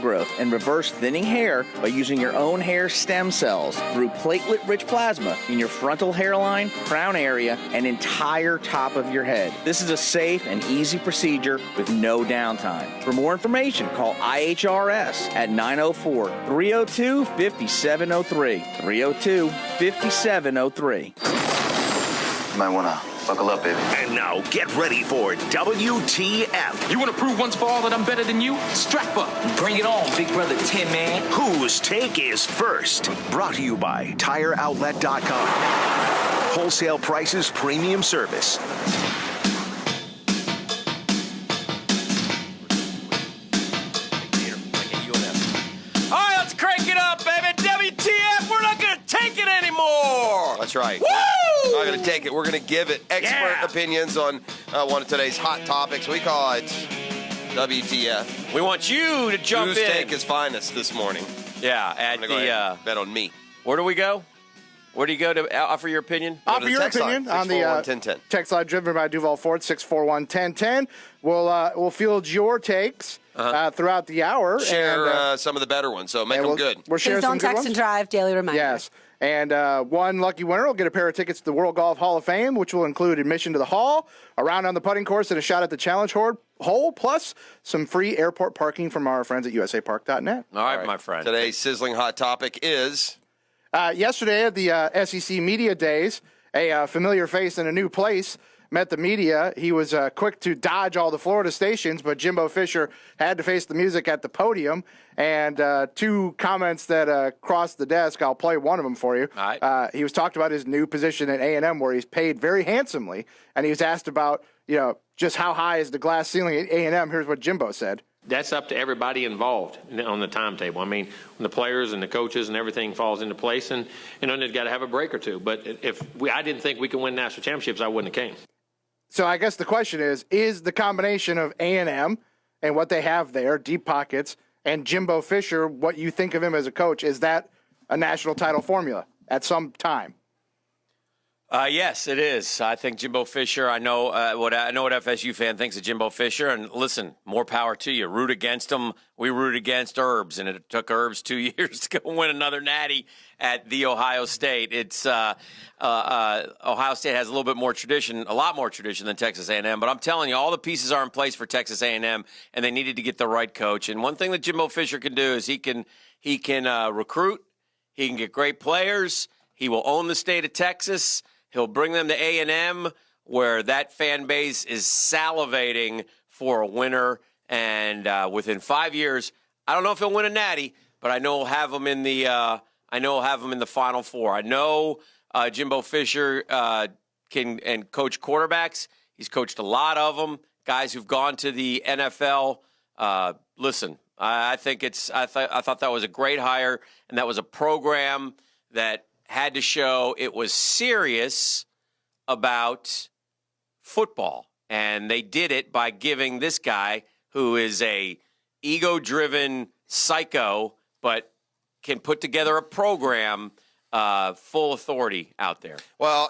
growth and reverse thinning hair by using your own hair stem cells through platelet-rich plasma in your frontal hairline, crown area, and entire top of your head. This is a safe and easy procedure with no downtime. For more information, call IHRS at 904-302-5703. 302-5703. You might want to buckle up, baby. And now get ready for WTF. You want to prove once for all that I'm better than you? Strap up. Bring it on, Big Brother Tin Man. Whose take is first? Brought to you by TireOutlet.com. Wholesale prices, premium service. All right, let's crank it up, baby. WTF, we're not going to take it anymore. That's right. Woo! We're not going to take it. We're going to give it expert opinions on one of today's hot topics. We call it WTF. We want you to jump Whose in. take is finest this morning? Yeah, at the bet on me. Where do we go? Where do you go to offer your opinion? Offer your opinion on the text line driven by Duval Ford, 641-1010. We'll field your takes throughout the hour. Share and, some of the better ones, so make them good. We'll share some don't good text ones. and drive, daily reminder. Yes. And one lucky winner will get a pair of tickets to the World Golf Hall of Fame, which will include admission to the hall, a round on the putting course, and a shot at the challenge hole, plus some free airport parking from our friends at usapark.net. All right, my friend. Today's sizzling hot topic is... yesterday at the SEC Media Days, a familiar face in a new place met the media. He was quick to dodge all the Florida stations, but Jimbo Fisher had to face the music at the podium. And two comments that crossed the desk. I'll play one of them for you. All right. He was talked about his new position at A&M, where he's paid very handsomely, and he was asked about, just how high is the glass ceiling at A&M. Here's what Jimbo said. That's up to everybody involved on the timetable. I mean, when the players and the coaches and everything falls into place, and they've got to have a break or two. But I didn't think we could win national championships, I wouldn't have came. So I guess the question is the combination of A&M and what they have there, deep pockets, and Jimbo Fisher, what you think of him as a coach, is that a national title formula at some time? Yes, it is. I think Jimbo Fisher. I know what FSU fan thinks of Jimbo Fisher, and listen, more power to you. Root against him. We root against Herbs, and it took Herbs 2 years to go win another natty at the Ohio State. It's Ohio State has a little bit more tradition, a lot more tradition than Texas A&M. But I'm telling you, all the pieces are in place for Texas A&M, and they needed to get the right coach. And one thing that Jimbo Fisher can do is he can recruit. He can get great players. He will own the state of Texas. He'll bring them to A&M, where that fan base is salivating for a winner. And within 5 years, I don't know if he'll win a natty, but I know he'll have them in the Final Four. I know Jimbo Fisher can coach quarterbacks. He's coached a lot of them, guys who've gone to the NFL. Listen, I thought that was a great hire, and that was a program that had to show it was serious about football. And they did it by giving this guy, who is a ego-driven psycho, but can put together a program, full authority out there. Well,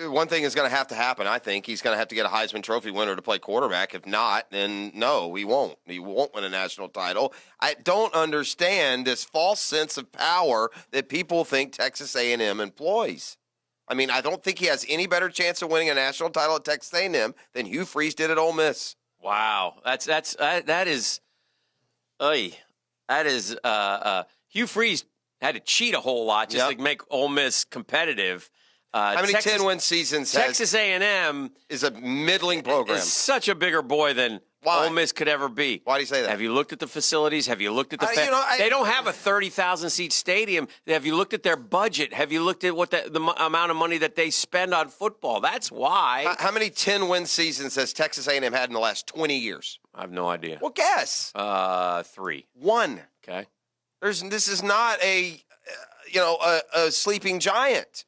one thing is going to happen, I think. He's going to have to get a Heisman Trophy winner to play quarterback. If not, then no, he won't. He won't win a national title. I don't understand this false sense of power that people think Texas A&M employs. I mean, I don't think he has any better chance of winning a national title at Texas A&M than Hugh Freeze did at Ole Miss. Wow, that is Hugh Freeze had to cheat a whole lot just to make Ole Miss competitive. How many 10-win seasons Texas A&M is a middling program. Is such a bigger boy than Ole Miss could ever be. Why do you say that? Have you looked at the facilities? Have you looked at the they don't have a 30,000-seat stadium. Have you looked at their budget? Have you looked at what the amount of money that they spend on football? That's why. How many 10-win seasons has Texas A&M had in the last 20 years? I have no idea. Well, guess. 3. 1. Okay. This is not a sleeping giant.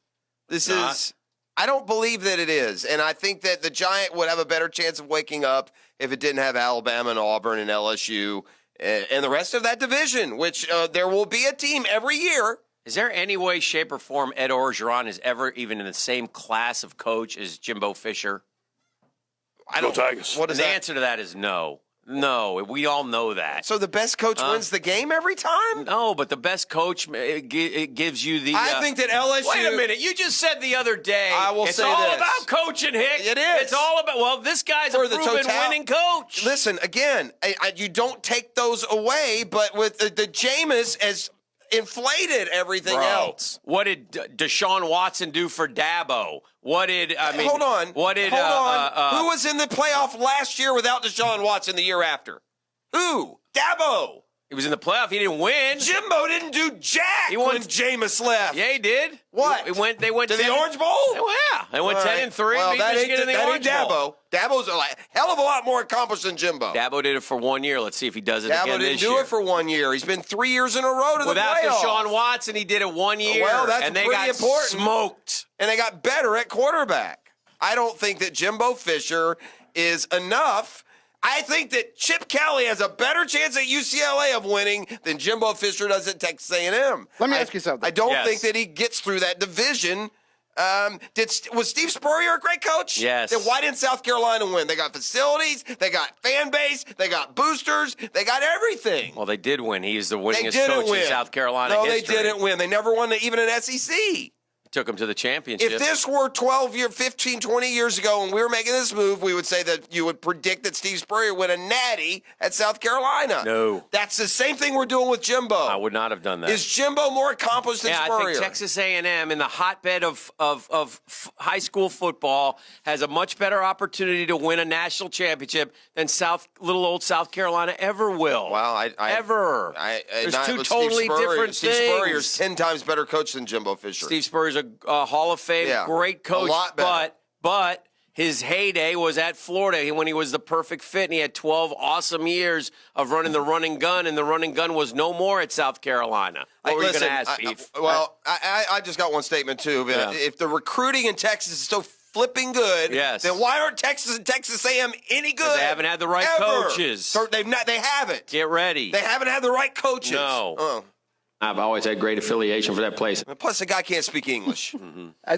This is. I don't believe that it is, and I think that the Giant would have a better chance of waking up if it didn't have Alabama and Auburn and LSU and the rest of that division. Which there will be a team every year. Is there any way, shape, or form Ed Orgeron is ever even in the same class of coach as Jimbo Fisher? I don't. Tigers. What is the answer to that is no. No, we all know that. So the best coach wins the game every time? No, but the best coach, it gives you the. I think that LSU. Wait a minute. You just said the other day. I will it's say all this. about coaching, Hick. It is. It's all about. Well, this guy's a proven winning coach. Listen, again, you don't take those away, but with the Jameis has inflated everything else. What did Deshaun Watson do for Dabo? What did Hold on. What did Hold on. Who was in the playoff last year without Deshaun Watson the year after? Who? Dabo. He was in the playoff. He didn't win. Jimbo didn't do jack when Jameis left. Yeah, he did. What? They went to 10, the Orange Bowl? Yeah, they went 10-3. Well, beat that Michigan in the ain't Orange Bowl. Dabo. Dabo's a hell of a lot more accomplished than Jimbo. Dabo did it for 1 year. Let's see if he does it Dabo again didn't this do year. it for 1 year. He's been 3 years in a row to the Without playoffs. Deshaun Watson, he did it 1 year. Well, that's and they pretty got important. smoked. And they got better at quarterback. I don't think that Jimbo Fisher is enough. I think that Chip Kelly has a better chance at UCLA of winning than Jimbo Fisher does at Texas A&M. Let me ask you something. I don't think that he gets through that division. Was Steve Spurrier a great coach? Yes. Then why didn't South Carolina win? They got facilities, they got fan base, they got boosters, they got everything. Well, they did win. He is the They winningest didn't coach win. in South Carolina No, history. they didn't win. They never won even an SEC. Took him to the championship. If this were 15, 20 years ago and we were making this move, we would say that you would predict that Steve Spurrier would win a natty at South Carolina. No. That's the same thing we're doing with Jimbo. I would not have done that. Is Jimbo more accomplished than Spurrier? I think Texas A&M, in the hotbed of high school football, has a much better opportunity to win a national championship than little old South Carolina ever will. Well, ever. There's not two with totally Steve Spurrier. different Steve things. Spurrier's 10 times better coach than Jimbo Fisher. Steve Spurrier's a Hall of Fame, great coach, a lot better. but his heyday was at Florida when he was the perfect fit, and he had 12 awesome years of running the running gun, and the running gun was no more at South Carolina. What were you going to ask, Steve? I just got one statement, too. Yeah. If the recruiting in Texas is so flipping good, then why aren't Texas and Texas A&M any good? They haven't had the right coaches. They haven't. Get ready. They haven't had the right coaches. No. I've always had great affiliation for that place. Plus, the guy can't speak English.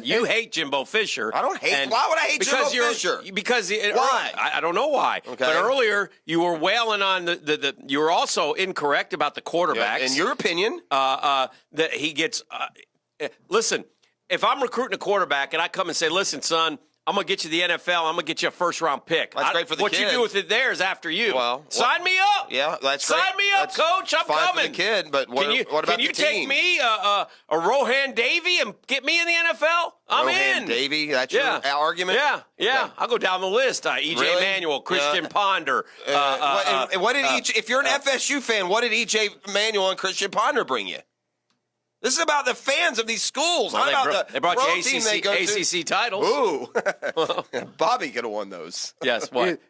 You hate Jimbo Fisher. I don't hate. Why would I hate Jimbo Fisher? Because why? I don't know why. Okay. But earlier you were wailing on the. You were also incorrect about the quarterbacks. In your opinion, that he gets. Listen, if I'm recruiting a quarterback and I come and say, "Listen, son, I'm going to get you the NFL. I'm going to get you a first-round pick." That's great for the what kid. you do with it there is after you. Well, sign me up. Yeah, that's sign great. me up, That's coach. I'm fine coming. for the kid, but what about can the you team? take me, a Rohan Davey, and get me in the NFL? I'm Rohan in. Davey, that's your argument? Yeah. Okay. I'll go down the list. EJ Really? Manuel, Christian Ponder. What did if you're an FSU fan, what did EJ Manuel and Christian Ponder bring you? This is about the fans of these schools. Well, not about they brought pro you team they go to. ACC titles. Ooh. Bobby could have won those. Yes, what?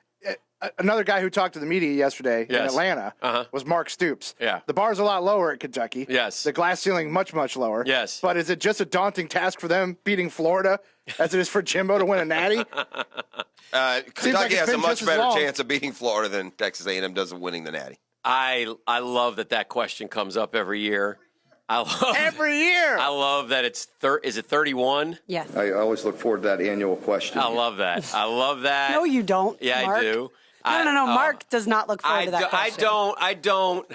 Another guy who talked to the media yesterday in Atlanta was Mark Stoops. Yeah. The bar's a lot lower at Kentucky. Yes. The glass ceiling much, much lower. Yes. But is it just a daunting task for them beating Florida as it is for Jimbo to win a natty? Kentucky has a been much just as better long. chance of beating Florida than Texas A&M does of winning the Natty. I love that question comes up every year. Every year. I love that it's is it 31? Yes. I always look forward to that annual question. I love that. I love that. No, you don't. Yeah, Mark. I do. No. Mark does not look forward to that question. I don't.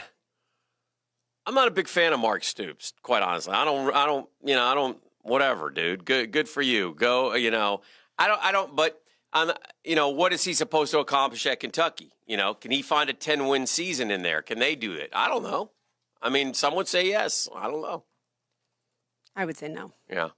I'm not a big fan of Mark Stoops, quite honestly. I don't. Whatever, dude. Good for you. Go. I don't. But what is he supposed to accomplish at Kentucky? Can he find a 10-win season in there? Can they do it? I don't know. I mean, some would say yes. I don't know. I would say no. Yeah.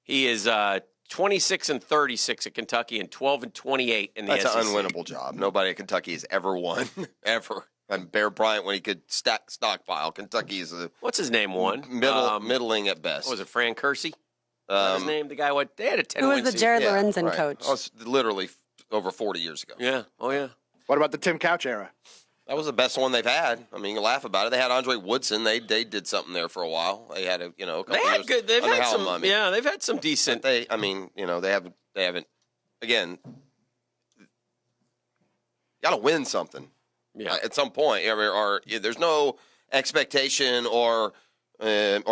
He is 26-36 at Kentucky and 12-28 in the SEC. That's an unwinnable job. Nobody at Kentucky has ever won, ever. And Bear Bryant, when he could stockpile, Kentucky is a what's his name won? middling at best. What was it, Fran Kersey? His name? The guy they had a 10-win Who was the Jared Lorenzen coach? Oh, it's literally over 40 years ago. Yeah. Oh, yeah. What about the Tim Couch era? That was the best one they've had. I mean, you laugh about it. They had Andre Woodson. They did something there for a while. They had a couple They had years good. They've under had Hal some. Mumme. Yeah, they've had some decent. They haven't. Again, got to win something. Yeah. At some point, or there's no expectation or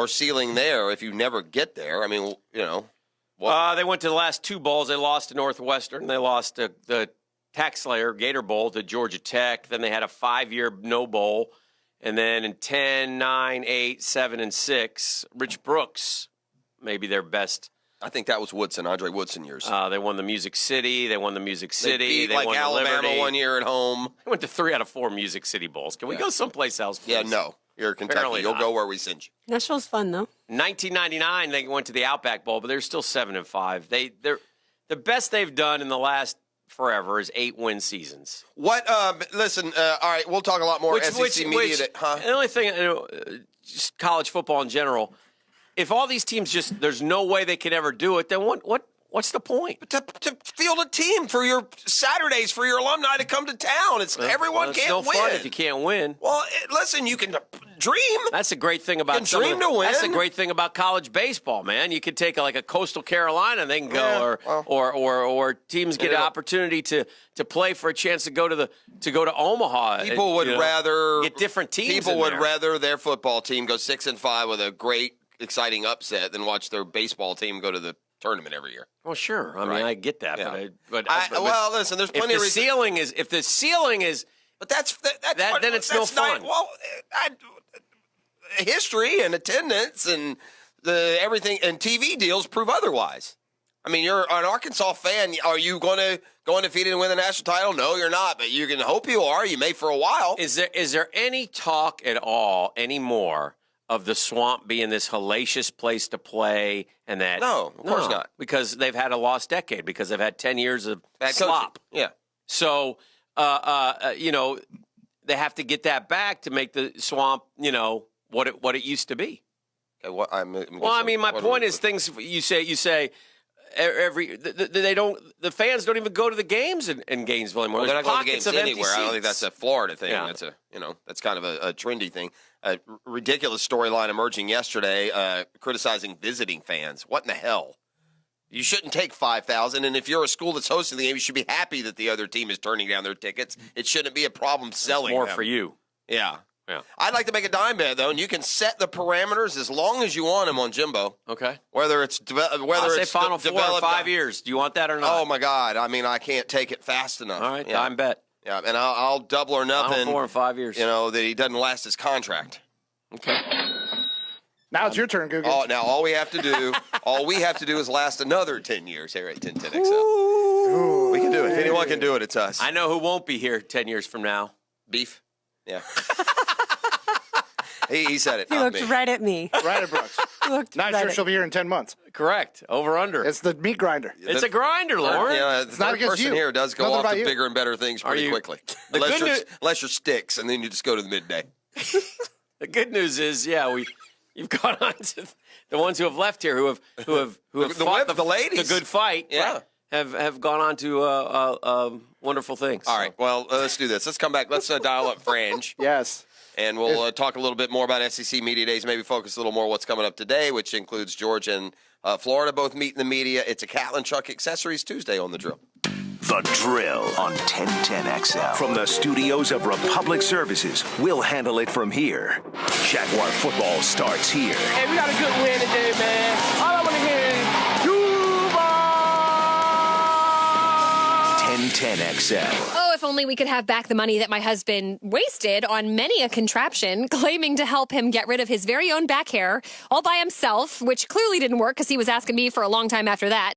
ceiling there if you never get there. I mean, they went to the last two bowls. They lost to Northwestern. They lost to the Tax Slayer, Gator Bowl to Georgia Tech. Then they had a 5-year no bowl. And then in 10, 9, 8, 7, and 6, Rich Brooks, maybe their best. I think that was Andre Woodson years. They won the Music City. They won They won Alabama the Liberty. 1 year at home. They went to 3 out of 4 Music City Bowls. Can we go someplace else, please? Yeah, no. You're Kentucky. Apparently You'll not. go where we send you. Nashville's fun, though. 1999, they went to the Outback Bowl, but they're still 7-5. They're the best they've done in the last forever is 8-win seasons. What? Listen. All right, we'll talk a lot more SEC media. The only thing, just college football in general. If all these teams there's no way they could ever do it, then what's the point? To field a team for your Saturdays for your alumni to come to town. Everyone can't no win. Fun if you can't win. Well, listen, you can dream. That's a great thing about dream to win. That's a great thing about college baseball, man. You could take a Coastal Carolina, and they can go, or teams get an opportunity to play for a chance to go to Omaha. People would rather get different teams. People would rather their football team go 6-5 with a great, exciting upset than watch their baseball team go to the tournament every year. Well, sure. I mean, I get that, yeah. but listen, there's plenty of reasons. If the ceiling is, but then it's no fun. History and attendance and everything and TV deals prove otherwise. I mean, you're an Arkansas fan. Are you going to go undefeated and win the national title? No, you're not. But you can hope you are. You may for a while. Is there any talk at all anymore of the Swamp being this hellacious place to play, and that? No, of course not. Because they've had a lost decade, because they've had 10 years of slop. Yeah. So, they have to get that back to make the Swamp, what it used to be. Okay, my point is things you say. The fans don't even go to the games in Gainesville anymore. Well, they're not going to games anywhere. Seats. I don't think that's a Florida thing. Yeah. That's that's kind of a trendy thing. A ridiculous storyline emerging yesterday, criticizing visiting fans. What in the hell? You shouldn't take 5,000, and if you're a school that's hosting the game, you should be happy that the other team is turning down their tickets. It shouldn't be a problem selling more them. for you. Yeah. Yeah. I'd like to make a dime bet, though, and you can set the parameters as long as you want them on Jimbo. Okay. Whether it's Final Four in 5 years. Do you want that or not? Oh, my God. I mean, I can't take it fast enough. All right, dime bet. Yeah, and I'll double or nothing. Final Four in 5 years. That he doesn't last his contract. Okay. Now it's your turn, Google. Oh, now all we have to do is last another 10 years here at 1010XL. We can do it. If anyone can do it, it's us. I know who won't be here 10 years from now. Beef. Yeah. He said it. He not looked me. right at me. Right at Brooks. Not sure she'll be here in 10 months. Correct. Over under. It's the meat grinder. It's a grinder, Lauren. Yeah, It's not the against person you. here does go Nothing off about to you. bigger and better things pretty quickly. Unless you're sticks, and then you just go to the midday. The good news is, you've gone on to the ones who have left here, who have fought the ladies, the good fight. Yeah. Have gone on to wonderful things. All right. Well, let's do this. Let's come back. Let's dial up Frange. Yes. And we'll talk a little bit more about SEC Media Days, maybe focus a little more on what's coming up today, which includes Georgia and Florida both meeting the media. It's a Catlin Truck Accessories Tuesday on The Drill. The Drill on 1010XL. From the studios of Republic Services, we'll handle it from here. Jaguar football starts here. Hey, we got a good win today, man. All I want to hear is 1010XL. Oh, if only we could have back the money that my husband wasted on many a contraption, claiming to help him get rid of his very own back hair all by himself, which clearly didn't work because he was asking me for a long time after that.